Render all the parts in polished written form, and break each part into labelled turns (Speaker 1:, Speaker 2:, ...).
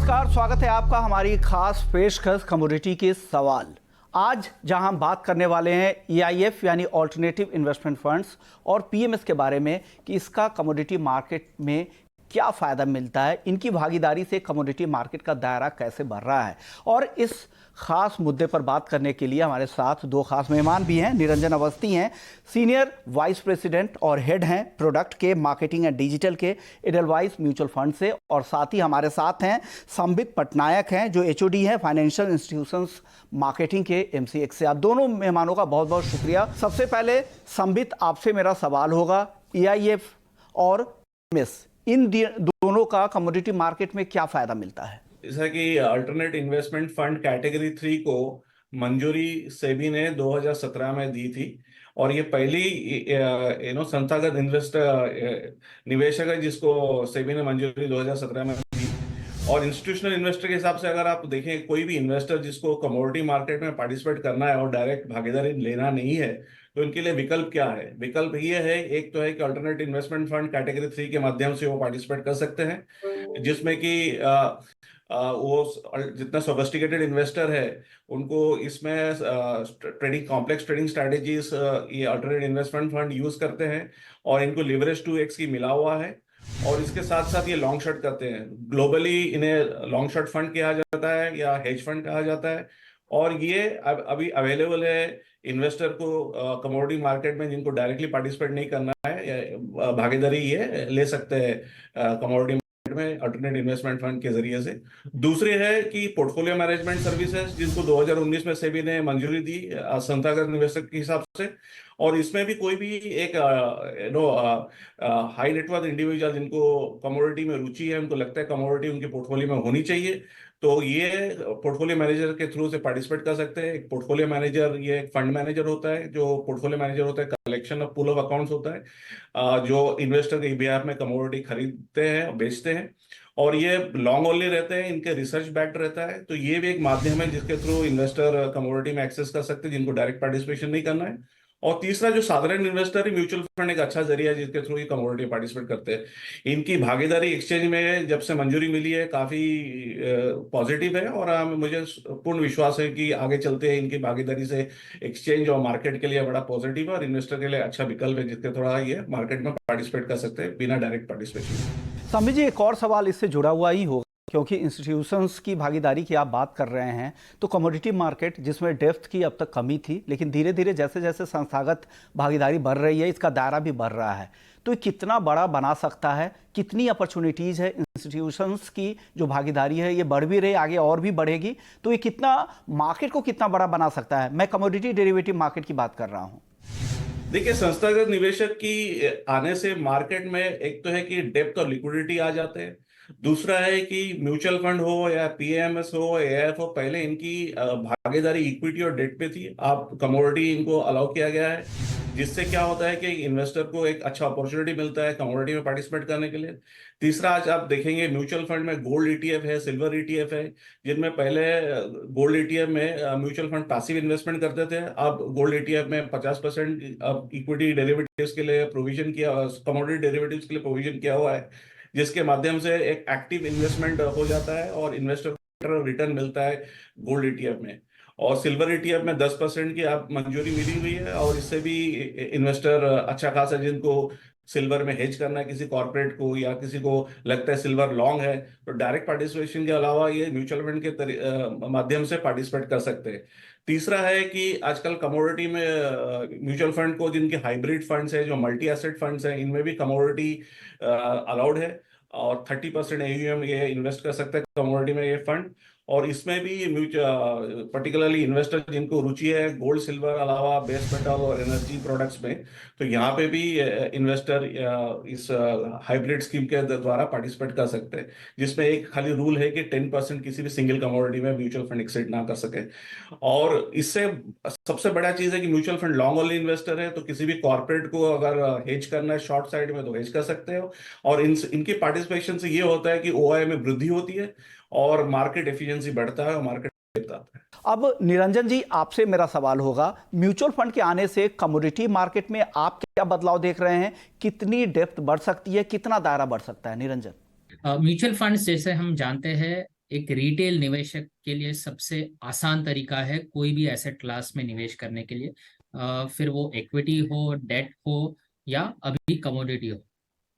Speaker 1: नमस्कार, स्वागत है आपका हमारी खास पेशकश कमोडिटी के सवाल। आज जहां हम बात करने वाले हैं ईआईएफ यानी ऑल्टरनेटिव इन्वेस्टमेंट फंड्स और पीएमएस के बारे में कि इसका कमोडिटी मार्केट में क्या फ़ायदा मिलता है, इनकी भागीदारी से कमोडिटी मार्केट का दायरा कैसे बढ़ रहा है। और इस खास मुद्दे पर बात करने के लिए हमारे साथ दो खास मेहमान भी हैं। निरंजन अवस्थी हैं, सीनियर वाइस प्रेसिडेंट और हेड हैं प्रोडक्ट के मार्केटिंग एंड डिजिटल के एडलवाइस म्यूचुअल फंड से, और साथ ही हमारे साथ हैं संबित पटनायक हैं जो एचओडी हैं फाइनेंशियल इंस्टीट्यूशंस मार्केटिंग के एमसीएक्स से। आप दोनों मेहमानों का बहुत बहुत शुक्रिया। सबसे पहले संबित, आपसे मेरा सवाल होगा, ईआईएफ और पीएमएस इन दोनों का कमोडिटी मार्केट में क्या फायदा मिलता है?
Speaker 2: जैसा कि अल्टरनेट इन्वेस्टमेंट फंड कैटेगरी 3 को मंजूरी सेबी ने 2017 में दी थी, और ये पहली संस्थागत इन्वेस्टर निवेशक है जिसको सेबी ने मंजूरी 2017 में दी। और इंस्टीट्यूशनल इन्वेस्टर के हिसाब से अगर आप देखें, कोई भी इन्वेस्टर जिसको कमोडिटी मार्केट में पार्टिसिपेट करना है और डायरेक्ट भागीदारी लेना नहीं है, तो इनके लिए विकल्प क्या है? विकल्प ये है, एक तो है कि अल्टरनेट इन्वेस्टमेंट फंड कैटेगरी 3 के माध्यम से वो पार्टिसिपेट कर सकते हैं, जिसमें कि वो जितना सोफिस्टिकेटेड इन्वेस्टर है उनको इसमें ट्रेडिंग कॉम्प्लेक्स ट्रेडिंग स्ट्रेटेजीज ये अल्टरनेट इन्वेस्टमेंट फंड यूज करते हैं, और इनको लिवरेज 2x की मिला हुआ है। और इसके साथ साथ ये लॉन्ग शॉट करते हैं। ग्लोबली इन्हें लॉन्ग शॉट फंड कहा जाता है या हेज फंड कहा जाता है, और ये अभी अवेलेबल है इन्वेस्टर को कमोडिटी मार्केट में जिनको डायरेक्टली पार्टिसिपेट नहीं करना है, भागीदारी ये ले सकते हैं कमोडिटी में अल्टरनेट इन्वेस्टमेंट फंड के जरिए से। दूसरे है कि पोर्टफोलियो मैनेजमेंट सर्विसेज, जिनको 2019 में सेबी ने मंजूरी दी संस्थागत निवेशक के हिसाब से, और इसमें भी कोई भी एक हाई नेटवर्थ इंडिविजुअल जिनको कमोडिटी में रुचि है, उनको लगता है कमोडिटी उनके पोर्टफोलियो में होनी चाहिए, तो ये पोर्टफोलियो मैनेजर के थ्रू से पार्टिसिपेट कर सकते हैं। एक पोर्टफोलियो मैनेजर, ये एक फंड मैनेजर होता है। जो पोर्टफोलियो मैनेजर होता है collection of pool of accounts होता है, जो इन्वेस्टर के बिहाफ में कमोडिटी खरीदते हैं और बेचते हैं, और ये लॉन्ग ओनली रहते हैं, इनके रिसर्च बैक्ड रहता है। तो ये भी एक माध्यम है जिसके थ्रू इन्वेस्टर कमोडिटी में एक्सेस कर सकते हैं जिनको डायरेक्ट पार्टिसिपेशन नहीं करना है। और तीसरा जो साधारण इन्वेस्टर है, म्यूचुअल फंड एक अच्छा जरिया है जिसके थ्रू ये कमोडिटी पार्टिसिपेट करते हैं। इनकी भागीदारी एक्सचेंज में जब से मंजूरी मिली है काफी पॉजिटिव है, और मुझे पूर्ण विश्वास है कि आगे चलते हैं इनकी भागीदारी से एक्सचेंज और मार्केट के लिए बड़ा पॉजिटिव है, और इन्वेस्टर के लिए अच्छा विकल्प है जिसके थोड़ा ये मार्केट में पार्टिसिपेट कर सकते हैं बिना डायरेक्ट पार्टिसिपेशन।
Speaker 1: संबित जी, एक और सवाल इससे जुड़ा हुआ ही होगा, क्योंकि इंस्टीट्यूशंस की भागीदारी की आप बात कर रहे हैं, तो कमोडिटी मार्केट जिसमें डेप्थ की अब तक कमी थी, लेकिन धीरे धीरे जैसे जैसे संस्थागत भागीदारी बढ़ रही है, इसका दायरा भी बढ़ रहा है, तो ये कितना बड़ा बना सकता है? कितनी अपॉर्चुनिटीज़ है इंस्टीट्यूशंस की जो भागीदारी है, ये बढ़ भी रही, आगे और भी बढ़ेगी, तो ये कितना मार्केट को कितना बड़ा बना सकता है? मैं कमोडिटी डेरिवेटिव मार्केट की बात कर रहा हूँ।
Speaker 2: देखिए, संस्थागत निवेशक की आने से मार्केट में एक तो है कि डेप्थ और लिक्विडिटी आ जाते हैं। दूसरा है कि म्यूचुअल फंड हो या पीएमएस हो या एएफ हो, पहले इनकी भागीदारी इक्विटी और डेट पे थी, अब कमोडिटी इनको अलाउ किया गया है, जिससे क्या होता है कि इन्वेस्टर को एक अच्छा अपॉर्चुनिटी मिलता है कमोडिटी में पार्टिसिपेट करने के लिए। तीसरा, आज आप देखेंगे म्यूचुअल फंड में गोल्ड ईटीएफ है, सिल्वर ईटीएफ है, जिनमें पहले गोल्ड ईटीएफ में म्यूचुअल फंड पैसिव इन्वेस्टमेंट करते थे, अब गोल्ड ईटीएफ में 50% अब इक्विटी डेरिवेटिव्स के लिए प्रोविजन किया, कमोडिटी डेरिवेटिव्स के लिए प्रोविजन किया हुआ है, जिसके माध्यम से एक एक्टिव इन्वेस्टमेंट हो जाता है और इन्वेस्टर को रिटर्न मिलता है गोल्ड ईटीएफ में। और सिल्वर ईटीएफ में 10% की आप मंजूरी मिली हुई है, और इससे भी इन्वेस्टर अच्छा खासा, जिनको सिल्वर में हेज करना है किसी कॉर्पोरेट को, या किसी को लगता है सिल्वर लॉन्ग है, तो डायरेक्ट पार्टिसिपेशन के अलावा ये म्यूचुअल फंड के माध्यम से पार्टिसिपेट कर सकते हैं। तीसरा है कि आजकल कमोडिटी में म्यूचुअल फंड को, जिनके हाइब्रिड फंड्स है, जो मल्टी एसेट फंड्स हैं, इनमें भी कमोडिटी अलाउड है, और 30% एयूएम ये इन्वेस्ट कर सकते हैं कमोडिटी में ये फंड। और इसमें भी पर्टिकुलरली इन्वेस्टर जिनको रुचि है गोल्ड सिल्वर अलावा बेस मेटल और एनर्जी प्रोडक्ट्स में, तो यहाँ पे भी इन्वेस्टर इस हाइब्रिड स्कीम के द्वारा पार्टिसिपेट कर सकते हैं, जिसमें एक खाली रूल है कि 10% किसी भी सिंगल कमोडिटी में म्यूचुअल फंड एक्सीड ना कर सके। और इससे सबसे बड़ा चीज है कि mutual fund long only investor है, तो किसी भी कॉर्पोरेट को अगर हेज करना है शॉर्ट साइड में तो हेज कर सकते हो, और इनकी पार्टिसिपेशन से ये होता है कि ओआई में वृद्धि होती है और मार्केट एफिशिएंसी बढ़ता है और मार्केट आता है।
Speaker 1: अब निरंजन जी, आपसे मेरा सवाल होगा, म्यूचुअल फंड के आने से कमोडिटी मार्केट में आप क्या बदलाव देख रहे हैं? कितनी डेप्थ बढ़ सकती है, कितना दायरा बढ़ सकता है? निरंजन।
Speaker 3: म्यूचुअल फंड्स जैसे हम जानते हैं एक रिटेल निवेशक के लिए सबसे आसान तरीका है कोई भी एसेट क्लास में निवेश करने के लिए, फिर वो इक्विटी हो, डेट हो या अभी कमोडिटी हो।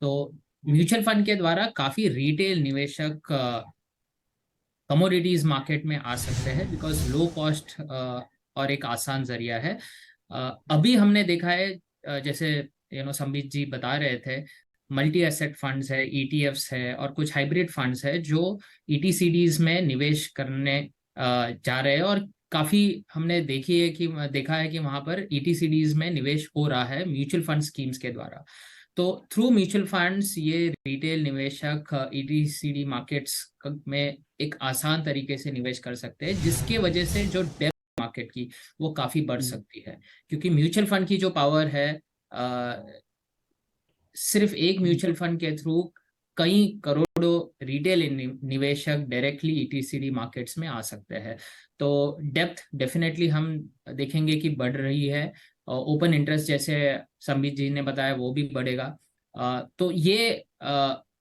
Speaker 3: तो म्यूचुअल फंड के द्वारा काफी रिटेल निवेशक कमोडिटीज मार्केट में आ सकते हैं, बिकॉज लो कॉस्ट और एक आसान जरिया है। अभी हमने देखा है, जैसे संबित जी बता रहे थे, मल्टी एसेट फंड्स है, ईटीएफ्स है और कुछ हाइब्रिड फंड्स है जो ईटीसीडीज में निवेश करने जा रहे हैं, और काफी हमने देखा है कि वहां पर ईटीसीडीज में निवेश हो रहा है म्यूचुअल फंड स्कीम्स के द्वारा। तो थ्रू म्यूचुअल फंड्स ये रिटेल निवेशक ईटीसीडी मार्केट्स में एक आसान तरीके से निवेश कर सकते हैं, जिसके वजह से जो डेप्थ मार्केट की वो काफी बढ़ सकती है, क्योंकि म्यूचुअल फंड की जो पावर है, सिर्फ एक म्यूचुअल फंड के थ्रू कई करोड़ों रिटेल निवेशक डायरेक्टली ईटीसीडी मार्केट्स में आ सकते हैं। तो डेप्थ डेफिनेटली हम देखेंगे कि बढ़ रही है। ओपन इंटरेस्ट जैसे संबित जी ने बताया वो भी बढ़ेगा। तो ये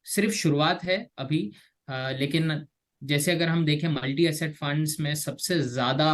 Speaker 3: सिर्फ शुरुआत है अभी, लेकिन जैसे अगर हम देखें मल्टी एसेट फंड्स में सबसे ज्यादा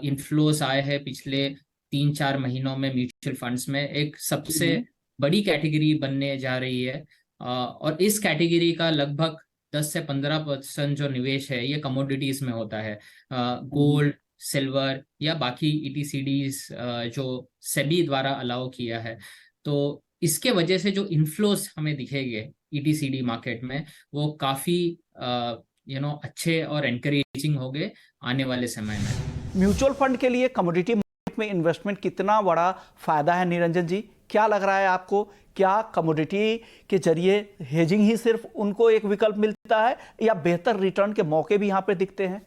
Speaker 3: इनफ्लोस आए हैं पिछले 3-4 महीनों में म्यूचुअल फंड्स में, एक सबसे बड़ी कैटेगरी बनने जा रही है। और इस कैटेगरी का लगभग 10 से 15% जो निवेश है ये कमोडिटीज में होता है, गोल्ड, सिल्वर या बाकी ईटीसीडीज जो सेबी द्वारा अलाउ किया है। तो इसके वजह से जो इन्फ्लोस हमें दिखेंगे ईटीसीडी मार्केट में वो काफी अच्छे और एनकरेजिंग होंगे आने वाले समय में।
Speaker 1: म्यूचुअल फंड के लिए कमोडिटी मार्केट में इन्वेस्टमेंट कितना बड़ा फायदा है निरंजन जी, क्या लग रहा है आपको? क्या कमोडिटी के जरिए हेजिंग ही सिर्फ उनको एक विकल्प मिलता है या बेहतर रिटर्न के मौके भी यहाँ पे दिखते हैं?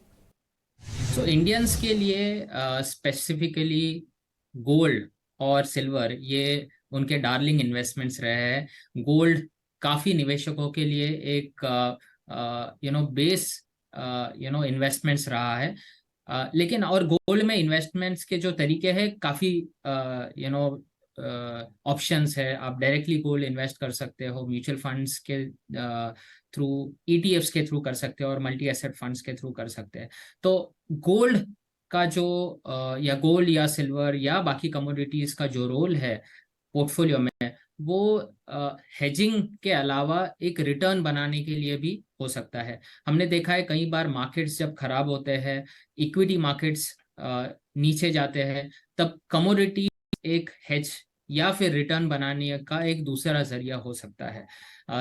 Speaker 3: तो इंडियंस के लिए स्पेसिफिकली गोल्ड और सिल्वर ये उनके डार्लिंग इन्वेस्टमेंट्स रहे हैं। गोल्ड काफी निवेशकों के लिए एक बेस इन्वेस्टमेंट्स रहा है, लेकिन और गोल्ड में इन्वेस्टमेंट्स के जो तरीके हैं काफी ऑप्शंस है। आप डायरेक्टली गोल्ड इन्वेस्ट कर सकते हो, म्यूचुअल फंड्स के थ्रू, ईटीएफ्स के थ्रू कर सकते हो और मल्टी एसेट फंड्स के थ्रू कर सकते हैं। तो गोल्ड का जो या गोल्ड या सिल्वर या बाकी कमोडिटीज का जो रोल है पोर्टफोलियो में, वो हेजिंग के अलावा एक रिटर्न बनाने के लिए भी हो सकता है। हमने देखा है कई बार मार्केट्स जब खराब होते हैं, इक्विटी मार्केट्स नीचे जाते हैं, तब कमोडिटी एक हेज या फिर रिटर्न बनाने का एक दूसरा जरिया हो सकता है।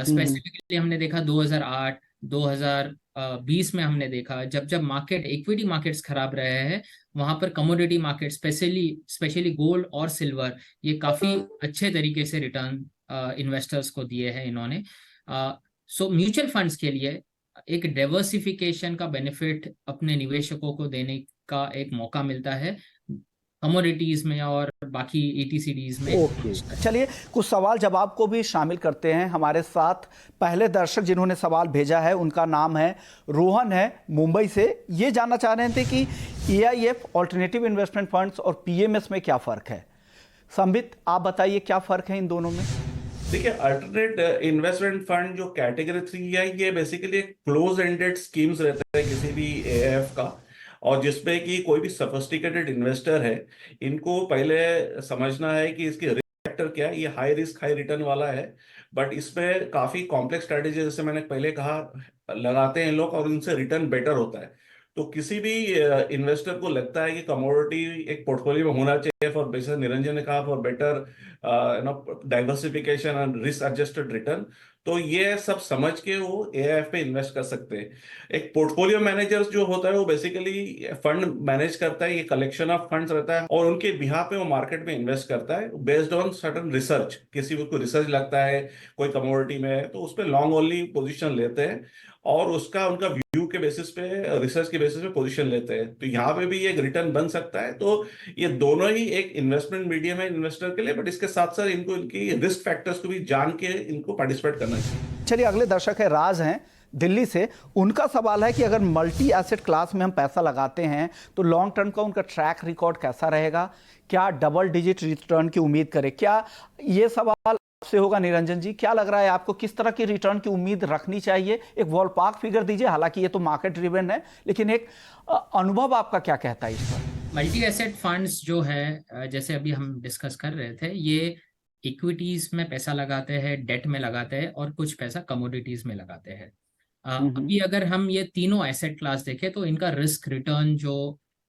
Speaker 3: स्पेसिफिकली हमने देखा 2008 2020 में हमने देखा जब जब मार्केट इक्विटी मार्केट्स खराब रहे हैं, वहां पर कमोडिटी मार्केट स्पेशली गोल्ड और सिल्वर ये काफी अच्छे तरीके से रिटर्न इन्वेस्टर्स को दिए हैं इन्होंने। सो म्यूचुअल फंड्स के लिए एक डाइवर्सिफिकेशन का बेनिफिट अपने निवेशकों को देने का एक मौका मिलता है कमोडिटीज में और बाकी ईटीसीडीज में।
Speaker 1: ओके, चलिए कुछ सवाल जवाब को भी शामिल करते हैं। हमारे साथ पहले दर्शक जिन्होंने सवाल भेजा है उनका नाम है रोहन, है मुंबई से। ये जानना चाह रहे थे कि एआईएफ ऑल्टरनेटिव इन्वेस्टमेंट फंड्स और पीएमएस में क्या फ़र्क है। संबित, आप बताइए क्या फ़र्क है इन दोनों में?
Speaker 2: देखिए, अल्टरनेट इन्वेस्टमेंट फंड जो कैटेगरी 3 है, ये बेसिकली क्लोज एंडेड स्कीम्स रहते हैं किसी भी एएफ का, और जिसमें कि कोई भी सोफिस्टिकेटेड इन्वेस्टर है, इनको पहले समझना है कि इसकी रिस्क फैक्टर क्या है। ये हाई रिस्क हाई रिटर्न वाला है, बट इसमें काफी कॉम्प्लेक्स स्ट्रेटेजी, जैसे मैंने पहले कहा, लगाते हैं लोग और इनसे रिटर्न बेटर होता है। तो किसी भी इन्वेस्टर को लगता है कि कमोडिटी एक पोर्टफोलियो में होना चाहिए फॉर, जैसे निरंजन ने कहा, for better diversification and risk adjusted return, तो ये सब समझ के वो एआईएफ पे इन्वेस्ट कर सकते हैं। एक पोर्टफोलियो मैनेजर जो होता है वो बेसिकली फंड मैनेज करता है, ये कलेक्शन ऑफ फंड्स रहता है, और उनके बिहाफ पे वो मार्केट में इन्वेस्ट करता है बेस्ड ऑन सर्टन रिसर्च। किसी को रिसर्च लगता है कोई कमोडिटी में, तो उस पर लॉन्ग ओनली पोजिशन लेते हैं और उसका उनका व्यू के बेसिस पे, रिसर्च के बेसिस पे पोजीशन लेते हैं। तो यहाँ पे भी एक रिटर्न बन सकता है। तो ये दोनों ही एक इन्वेस्टमेंट मीडियम है इन्वेस्टर के लिए, बट इसके साथ साथ इनको इनकी रिस्क फैक्टर्स को भी जान के इनको पार्टिसिपेट करना चाहिए।
Speaker 1: चलिए अगले दर्शक है राज, हैं दिल्ली से। उनका सवाल है कि अगर मल्टी एसेट क्लास में हम पैसा लगाते हैं तो लॉन्ग टर्म का उनका ट्रैक रिकॉर्ड कैसा रहेगा, क्या डबल डिजिट रिटर्न की उम्मीद करें? क्या ये सवाल से होगा निरंजन जी, क्या लग रहा है आपको, किस तरह की रिटर्न की उम्मीद रखनी चाहिए? एक बॉलपार्क फिगर दीजिए, हालांकि ये तो मार्केट ड्रिवन है, लेकिन एक अनुभव आपका क्या कहता है इस पर?
Speaker 3: मल्टी एसेट फंड्स जो है, जैसे अभी हम डिस्कस कर रहे थे, ये इक्विटीज में पैसा लगाते हैं, डेट में लगाते हैं और कुछ पैसा कमोडिटीज में लगाते हैं। अभी अगर हम ये तीनों एसेट क्लास देखें तो इनका रिस्क रिटर्न जो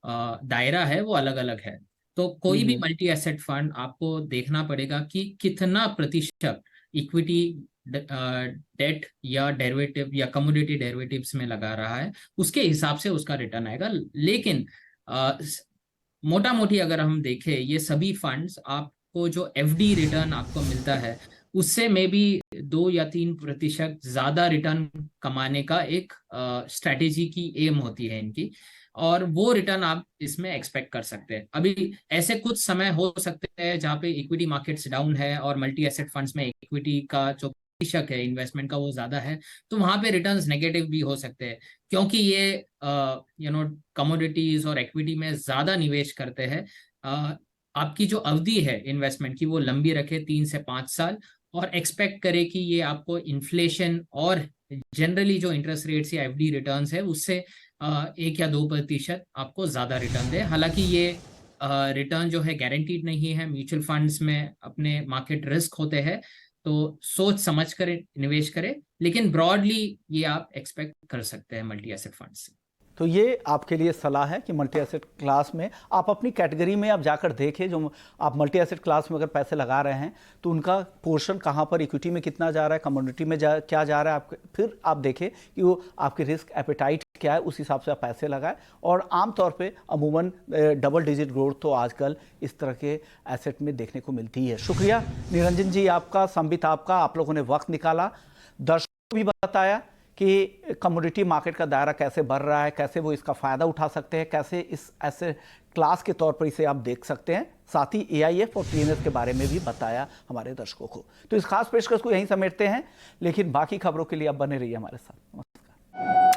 Speaker 3: दायरा है वो अलग अलग है। तो कोई भी मल्टी एसेट फंड आपको देखना पड़ेगा कि कितना प्रतिशत इक्विटी, डेट या डेरिवेटिव या कमोडिटी डेरिवेटिव्स में लगा रहा है, उसके हिसाब से उसका रिटर्न आएगा। लेकिन मोटा मोटी अगर हम देखें, ये सभी फंड्स आपको जो एफडी रिटर्न आपको मिलता है उससे में भी 2 या 3% ज्यादा रिटर्न कमाने का एक स्ट्रेटेजी की एम होती है इनकी, और वो रिटर्न आप इसमें एक्सपेक्ट कर सकते हैं। अभी ऐसे कुछ समय हो सकते हैं जहाँ पे इक्विटी मार्केट्स डाउन है और मल्टी एसेट फंड्स में इक्विटी का जो प्रतिशत है इन्वेस्टमेंट का वो ज्यादा है, तो वहां पे रिटर्न्स नेगेटिव भी हो सकते हैं, क्योंकि ये कमोडिटीज और इक्विटी में ज्यादा निवेश करते हैं। आपकी जो अवधि है इन्वेस्टमेंट की वो लंबी रखे, 3 से 5 साल, और एक्सपेक्ट करे कि ये आपको इन्फ्लेशन और जनरली जो इंटरेस्ट रेट्स या एफडी रिटर्न्स है उससे 1 या 2% आपको ज्यादा रिटर्न दे। हालांकि ये रिटर्न जो है गारंटीड नहीं है, म्यूचुअल फंड्स में अपने मार्केट रिस्क होते हैं, तो सोच समझ कर निवेश करें, लेकिन ब्रॉडली ये आप एक्सपेक्ट कर सकते हैं मल्टी एसेट फंड से।
Speaker 1: तो ये आपके लिए सलाह है कि मल्टी एसेट क्लास में आप अपनी कैटेगरी में आप जाकर देखें, जो आप मल्टी एसेट क्लास में अगर पैसे लगा रहे हैं तो उनका पोर्शन कहाँ पर, इक्विटी में कितना जा रहा है, कमोडिटी में क्या जा रहा है, फिर आप देखें कि वो आपकी रिस्क एपेटाइट क्या है, उस हिसाब से आप पैसे लगाएं। और आमतौर पे अमूमन डबल डिजिट ग्रोथ तो आजकल इस तरह के एसेट में देखने को मिलती है। शुक्रिया निरंजन जी आपका, संबित आपका, आप लोगों ने वक्त निकाला, दर्शकों को भी बताया कि कमोडिटी मार्केट का दायरा कैसे बढ़ रहा है, कैसे वो इसका फ़ायदा उठा सकते हैं, कैसे इस ऐसे क्लास के तौर पर इसे आप देख सकते हैं। साथ ही एआईएफ और पीएमएस के बारे में भी बताया हमारे दर्शकों को। तो इस खास पेशकश को यहीं समेटते हैं, लेकिन बाकी खबरों के लिए आप बने रहिए हमारे साथ। नमस्कार।